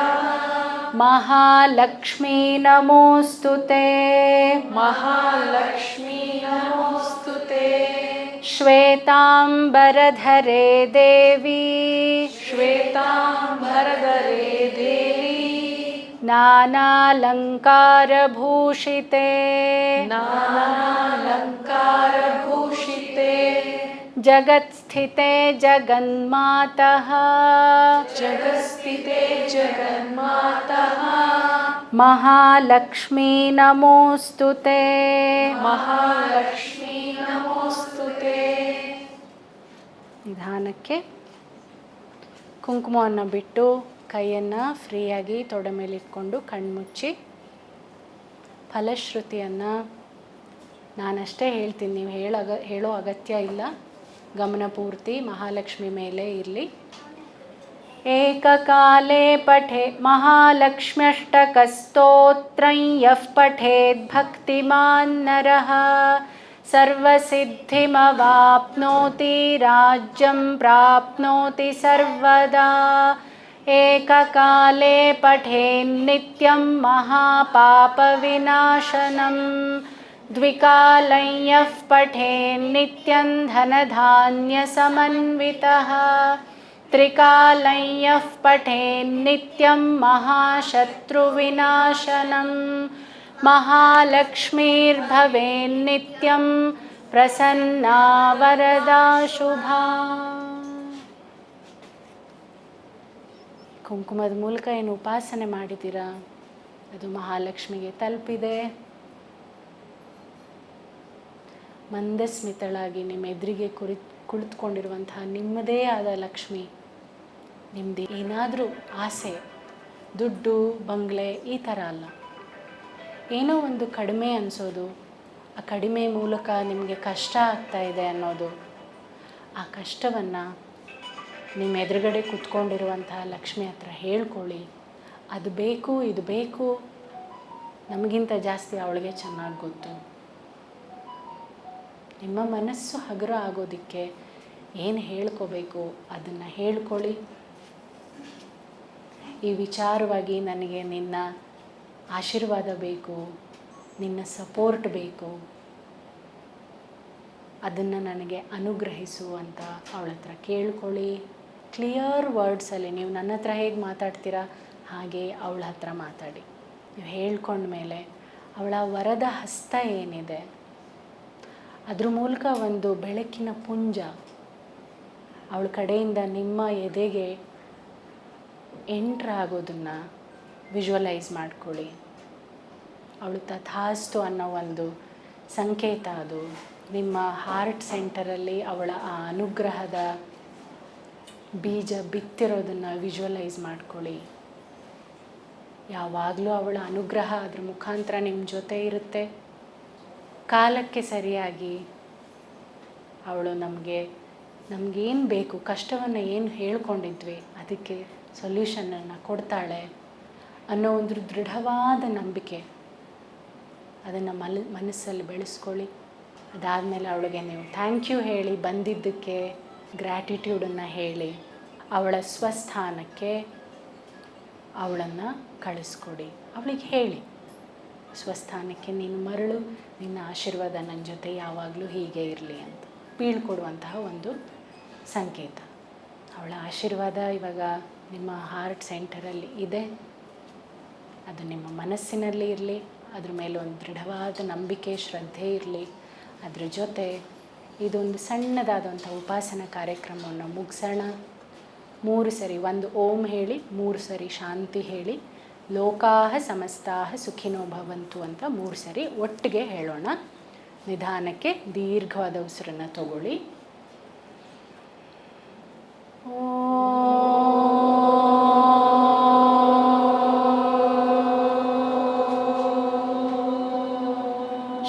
महालक्ष्मी नमोऽस्तु ते। महालक्ष्मी नमोऽस्तु ते। श्वेताम्बरधरे देवी श्वेताम्बरधरे देवी नानालङ्कारभूषिते नानालङ्कारभूषिते जगत्स्थिते जगन्मातः जगत्स्थिते जगन्मातः महालक्ष्मी नमोऽस्तु ते। महालक्ष्मी नमोऽस्तु ते। ನಿಧಾನಕ್ಕೆ ಕುಂಕುಮವನ್ನು ಬಿಟ್ಟು ಕೈಯನ್ನು ಫ್ರೀಯಾಗಿ ತೊಡೆ ಮೇಲೆ ಇಟ್ಕೊಂಡು ಕಣ್ಮುಚ್ಚಿ ಫಲಶ್ರುತಿಯನ್ನು ನಾನಷ್ಟೇ ಹೇಳ್ತೀನಿ, ನೀವು ಹೇಳೋ ಅಗತ್ಯ ಇಲ್ಲ. ಗಮನಪೂರ್ತಿ ಮಹಾಲಕ್ಷ್ಮಿ ಮೇಲೆ ಇರಲಿ. ಏಕಕಾಲೇ ಪಠೆ ಮಹಾಲಕ್ಷ್ಮ್ಯಷ್ಟಕಸ್ತೋತ್ರಂ ಯಃ ಪಠೇದ್ ಭಕ್ತಿಮಾನ್ ನರಃ ಸರ್ವಸಿದ್ಧಿಮವಾಪ್ನೋತಿ ರಾಜ್ಯಂ ಪ್ರಾಪ್ನೋತಿ ಸರ್ವದಾ. ಏಕಕಾಲೇ ಪಠೇನ್ನಿತ್ಯಂ ಮಹಾಪಾಪವಿನಾಶನಂ ದ್ವಿಕಾಲಂ ಯಃ ಪಠೇನ್ನಿತ್ಯಂ ಧನಧಾನ್ಯಸಮನ್ವಿತಃ ತ್ರಿಕಾಲಂ ಯಃ ಪಠೇನ್ನಿತ್ಯಂ ಮಹಾಶತ್ರುವಿನಾಶನಂ ಮಹಾಲಕ್ಷ್ಮೀರ್ಭವೇನ್ನಿತ್ಯಂ ಪ್ರಸನ್ನಾ ವರದಾ ಶುಭಾ. ಕುಂಕುಮದ ಮೂಲಕ ಏನು ಉಪಾಸನೆ ಮಾಡಿದ್ದೀರಾ ಅದು ಮಹಾಲಕ್ಷ್ಮಿಗೆ ತಲುಪಿದೆ. ಮಂದಸ್ಮಿತಳಾಗಿ ನಿಮ್ಮ ಎದುರಿಗೆ ಕುಳಿತುಕೊಂಡಿರುವಂತಹ ನಿಮ್ಮದೇ ಆದ ಲಕ್ಷ್ಮಿ, ನಿಮ್ಮದು ಏನಾದರೂ ಆಸೆ, ದುಡ್ಡು ಬಂಗ್ಲೆ ಈ ಥರ ಅಲ್ಲ, ಏನೋ ಒಂದು ಕಡಿಮೆ ಅನಿಸೋದು, ಆ ಕಡಿಮೆ ಮೂಲಕ ನಿಮಗೆ ಕಷ್ಟ ಆಗ್ತಾ ಇದೆ ಅನ್ನೋದು, ಆ ಕಷ್ಟವನ್ನು ನಿಮ್ಮ ಎದುರುಗಡೆ ಕೂತ್ಕೊಂಡಿರುವಂತಹ ಲಕ್ಷ್ಮಿ ಹತ್ರ ಹೇಳ್ಕೊಳ್ಳಿ. ಅದು ಬೇಕು, ಇದು ಬೇಕು, ನಮಗಿಂತ ಜಾಸ್ತಿ ಅವಳಿಗೆ ಚೆನ್ನಾಗಿ ಗೊತ್ತು. ನಿಮ್ಮ ಮನಸ್ಸು ಹಗುರ ಆಗೋದಕ್ಕೆ ಏನು ಹೇಳ್ಕೋಬೇಕು ಅದನ್ನು ಹೇಳ್ಕೊಳ್ಳಿ. ಈ ವಿಚಾರವಾಗಿ ನನಗೆ ನಿನ್ನ ಆಶೀರ್ವಾದ ಬೇಕು, ನಿನ್ನ ಸಪೋರ್ಟ್ ಬೇಕು, ಅದನ್ನು ನನಗೆ ಅನುಗ್ರಹಿಸು ಅಂತ ಅವಳ ಹತ್ರ ಕೇಳ್ಕೊಳ್ಳಿ. ಕ್ಲಿಯರ್ ವರ್ಡ್ಸಲ್ಲಿ ನೀವು ನನ್ನ ಹತ್ರ ಹೇಗೆ ಮಾತಾಡ್ತೀರಾ ಹಾಗೆ ಅವಳ ಹತ್ರ ಮಾತಾಡಿ. ನೀವು ಹೇಳ್ಕೊಂಡ್ಮೇಲೆ ಅವಳ ವರದ ಹಸ್ತ ಏನಿದೆ ಅದ್ರ ಮೂಲಕ ಒಂದು ಬೆಳಕಿನ ಪುಂಜ ಅವಳ ಕಡೆಯಿಂದ ನಿಮ್ಮ ಎದೆಗೆ ಎಂಟ್ರ್ ಆಗೋದನ್ನು ವಿಜುವಲೈಸ್ ಮಾಡ್ಕೊಳ್ಳಿ. ಅವಳು ತಥಾಸ್ತು ಅನ್ನೋ ಒಂದು ಸಂಕೇತ ಅದು. ನಿಮ್ಮ ಹಾರ್ಟ್ ಸೆಂಟರಲ್ಲಿ ಅವಳ ಆ ಅನುಗ್ರಹದ ಬೀಜ ಬಿತ್ತಿರೋದನ್ನು ವಿಜುವಲೈಸ್ ಮಾಡ್ಕೊಳ್ಳಿ. ಯಾವಾಗಲೂ ಅವಳ ಅನುಗ್ರಹ ಅದ್ರ ಮುಖಾಂತರ ನಿಮ್ಮ ಜೊತೆ ಇರುತ್ತೆ. ಕಾಲಕ್ಕೆ ಸರಿಯಾಗಿ ಅವಳು ನಮಗೇನು ಬೇಕು, ಕಷ್ಟವನ್ನು ಏನು ಹೇಳ್ಕೊಂಡಿದ್ವಿ ಅದಕ್ಕೆ ಸೊಲ್ಯೂಷನನ್ನು ಕೊಡ್ತಾಳೆ ಅನ್ನೋ ಒಂದು ದೃಢವಾದ ನಂಬಿಕೆ, ಅದನ್ನು ಮನಸ್ಸಲ್ಲಿ ಬೆಳೆಸ್ಕೊಳ್ಳಿ. ಅದಾದಮೇಲೆ ಅವಳಿಗೆ ನೀವು ಥ್ಯಾಂಕ್ ಯು ಹೇಳಿ, ಬಂದಿದ್ದಕ್ಕೆ ಗ್ರ್ಯಾಟಿಟ್ಯೂಡನ್ನು ಹೇಳಿ, ಅವಳ ಸ್ವಸ್ಥಾನಕ್ಕೆ ಅವಳನ್ನು ಕಳಿಸ್ಕೊಡಿ. ಅವಳಿಗೆ ಹೇಳಿ, ಸ್ವಸ್ಥಾನಕ್ಕೆ ನೀನು ಮರಳು, ನಿನ್ನ ಆಶೀರ್ವಾದ ನನ್ನ ಜೊತೆ ಯಾವಾಗಲೂ ಹೀಗೆ ಇರಲಿ ಅಂತ ಬೀಳ್ಕೊಡುವಂತಹ ಒಂದು ಸಂಕೇತ. ಅವಳ ಆಶೀರ್ವಾದ ಇವಾಗ ನಿಮ್ಮ ಹಾರ್ಟ್ ಸೆಂಟರಲ್ಲಿ ಇದೆ. ಅದು ನಿಮ್ಮ ಮನಸ್ಸಿನಲ್ಲಿ ಇರಲಿ, ಅದ್ರ ಮೇಲೆ ಒಂದು ದೃಢವಾದ ನಂಬಿಕೆ, ಶ್ರದ್ಧೆ ಇರಲಿ. ಅದ್ರ ಜೊತೆ ಇದೊಂದು ಸಣ್ಣದಾದಂಥ ಉಪಾಸನಾ ಕಾರ್ಯಕ್ರಮವನ್ನು ಮುಗಿಸೋಣ. 3 ಸರಿ ಒಂದು ಓಂ ಹೇಳಿ, 3 ಸರಿ ಶಾಂತಿ ಹೇಳಿ, ಲೋಕಾಹ ಸಮಸ್ತಾಹ ಸುಖಿನೋ ಭವಂತು ಅಂತ 3 ಸರಿ ಒಟ್ಟಿಗೆ ಹೇಳೋಣ. ನಿಧಾನಕ್ಕೆ ದೀರ್ಘವಾದ ಉಸಿರನ್ನು ತಗೊಳ್ಳಿ.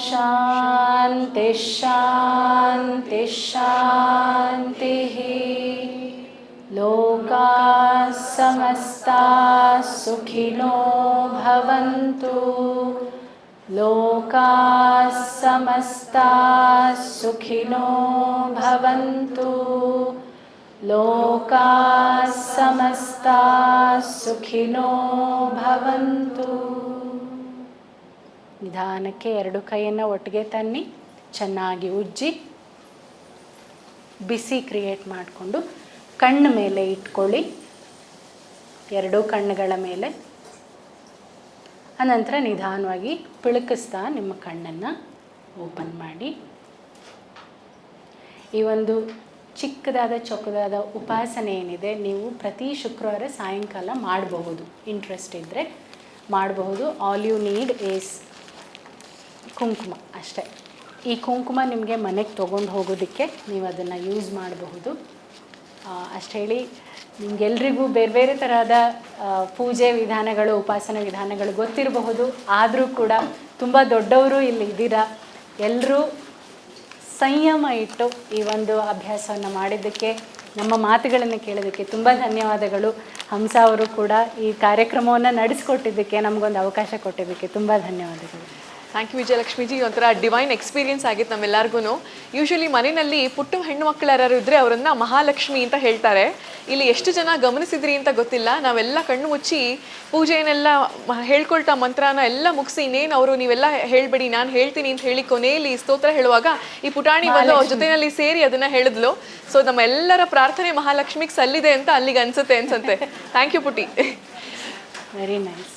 ಶಾಂತಿ ಶಾಂತಿ ಶಾಂತಿ. ಲೋಕಾ ಸಮಸ್ತಾ ಸುಖಿನೋ ಭವಂತು. ಲೋಕಾ ಸಮಸ್ತಾ ಸುಖಿನೋ ಭವಂತು. ಲೋಕಾ ಸಮಸ್ತಾ ಸುಖಿನೋ ಭವಂತು. ನಿಧಾನಕ್ಕೆ 2 ಕೈಯನ್ನು ಒಟ್ಟಿಗೆ ತನ್ನಿ, ಚೆನ್ನಾಗಿ ಉಜ್ಜಿ ಬಿಸಿ ಕ್ರಿಯೇಟ್ ಮಾಡಿಕೊಂಡು ಕಣ್ಣು ಮೇಲೆ ಇಟ್ಕೊಳ್ಳಿ, 2 ಕಣ್ಣುಗಳ ಮೇಲೆ. ಅನಂತರ ನಿಧಾನವಾಗಿ ಪಿಳುಕಿಸ್ತಾ ನಿಮ್ಮ ಕಣ್ಣನ್ನು ಓಪನ್ ಮಾಡಿ. ಈ ಒಂದು ಚಿಕ್ಕದಾದ ಚೊಕ್ಕದಾದ ಉಪಾಸನೆ ಏನಿದೆ, ನೀವು ಪ್ರತಿ ಶುಕ್ರವಾರ ಸಾಯಂಕಾಲ ಮಾಡಬಹುದು. ಇಂಟ್ರೆಸ್ಟ್ ಇದ್ದರೆ ಮಾಡಬಹುದು. ಆಲ್ ಯು ನೀಡ್ ಈಸ್ ಕುಂಕುಮ ಅಷ್ಟೇ. ಈ ಕುಂಕುಮ ನಿಮಗೆ ಮನೆಗೆ ತೊಗೊಂಡು ಹೋಗೋದಕ್ಕೆ ನೀವು ಅದನ್ನು ಯೂಸ್ ಮಾಡಬಹುದು. ಅಷ್ಟು ಹೇಳಿ, ನಿಮಗೆಲ್ರಿಗೂ ಬೇರೆ ಬೇರೆ ಥರದ ಪೂಜೆ ವಿಧಾನಗಳು, ಉಪಾಸನ ವಿಧಾನಗಳು ಗೊತ್ತಿರಬಹುದು. ಆದರೂ ಕೂಡ ತುಂಬ ದೊಡ್ಡವರು ಇಲ್ಲಿ ಇದ್ದೀರಾ. ಎಲ್ಲರೂ ಸಂಯಮ ಇಟ್ಟು ಈ ಒಂದು ಅಭ್ಯಾಸವನ್ನು ಮಾಡಿದ್ದಕ್ಕೆ, ನಮ್ಮ ಮಾತುಗಳನ್ನು ಕೇಳೋದಕ್ಕೆ ತುಂಬ ಧನ್ಯವಾದಗಳು. ಹಂಸ ಅವರು ಕೂಡ ಈ ಕಾರ್ಯಕ್ರಮವನ್ನು ನಡೆಸ್ಕೊಟ್ಟಿದ್ದಕ್ಕೆ, ನಮಗೊಂದು ಅವಕಾಶ ಕೊಟ್ಟಿದ್ದಕ್ಕೆ ತುಂಬ ಧನ್ಯವಾದಗಳು. Thank you Vijayalakshmiji. ಒಂಥರ ಡಿವೈನ್ ಎಕ್ಸ್ಪೀರಿಯನ್ಸ್ ಆಗಿತ್ತು ನಮ್ಮೆಲ್ಲರಿಗೂ. ಯೂಶ್ವಲಿ ಮನೆಯಲ್ಲಿ ಪುಟ್ಟ ಹೆಣ್ಣು ಮಕ್ಕಳು ಯಾರು ಇದ್ದರೆ ಅವರನ್ನು ಮಹಾಲಕ್ಷ್ಮಿ ಅಂತ ಹೇಳ್ತಾರೆ. ಇಲ್ಲಿ ಎಷ್ಟು ಜನ ಗಮನಿಸಿದ್ರಿ ಅಂತ ಗೊತ್ತಿಲ್ಲ, ನಾವೆಲ್ಲ ಕಣ್ಣು ಮುಚ್ಚಿ ಪೂಜೆಯನ್ನೆಲ್ಲ ಹೇಳ್ಕೊಳ್ತಾ ಮಂತ್ರನ ಎಲ್ಲ ಮುಗಿಸಿ ಇನ್ನೇನು ಅವರು ನೀವೆಲ್ಲ ಹೇಳಬೇಡಿ ನಾನು ಹೇಳ್ತೀನಿ ಅಂತ ಹೇಳಿ ಕೊನೆಯಲ್ಲಿ ಸ್ತೋತ್ರ ಹೇಳುವಾಗ ಈ ಪುಟಾಣಿ ಬಂದು ಅವ್ರ ಜೊತೆಯಲ್ಲಿ ಸೇರಿ ಅದನ್ನು ಹೇಳಿದ್ಲು. ಸೊ ನಮ್ಮೆಲ್ಲರ ಪ್ರಾರ್ಥನೆ ಮಹಾಲಕ್ಷ್ಮಿಗೆ ಸಲ್ಲಿದೆ ಅಂತ ಅಲ್ಲಿಗೆ ಅನ್ಸುತ್ತೆ. ಥ್ಯಾಂಕ್ ಯು ಪುಟಿ. Very nice.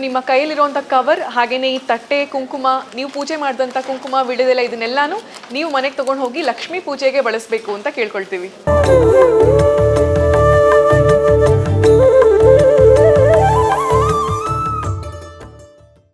ನಿಮ್ಮ ಕೈಯಲ್ಲಿರುವಂಥ ಕವರ್, ಹಾಗೆಯೇ ಈ ತಟ್ಟೆ, ಕುಂಕುಮ, ನೀವು ಪೂಜೆ ಮಾಡಿದಂಥ ಕುಂಕುಮ, ವಿಡಿಯೋದೆಲ್ಲ ಇದನ್ನೆಲ್ಲಾನು ನೀವು ಮನೆಗೆ ತೊಗೊಂಡು ಹೋಗಿ ಲಕ್ಷ್ಮೀ ಪೂಜೆಗೆ ಬಳಸಬೇಕು ಅಂತ ಕೇಳ್ಕೊಳ್ತೀವಿ.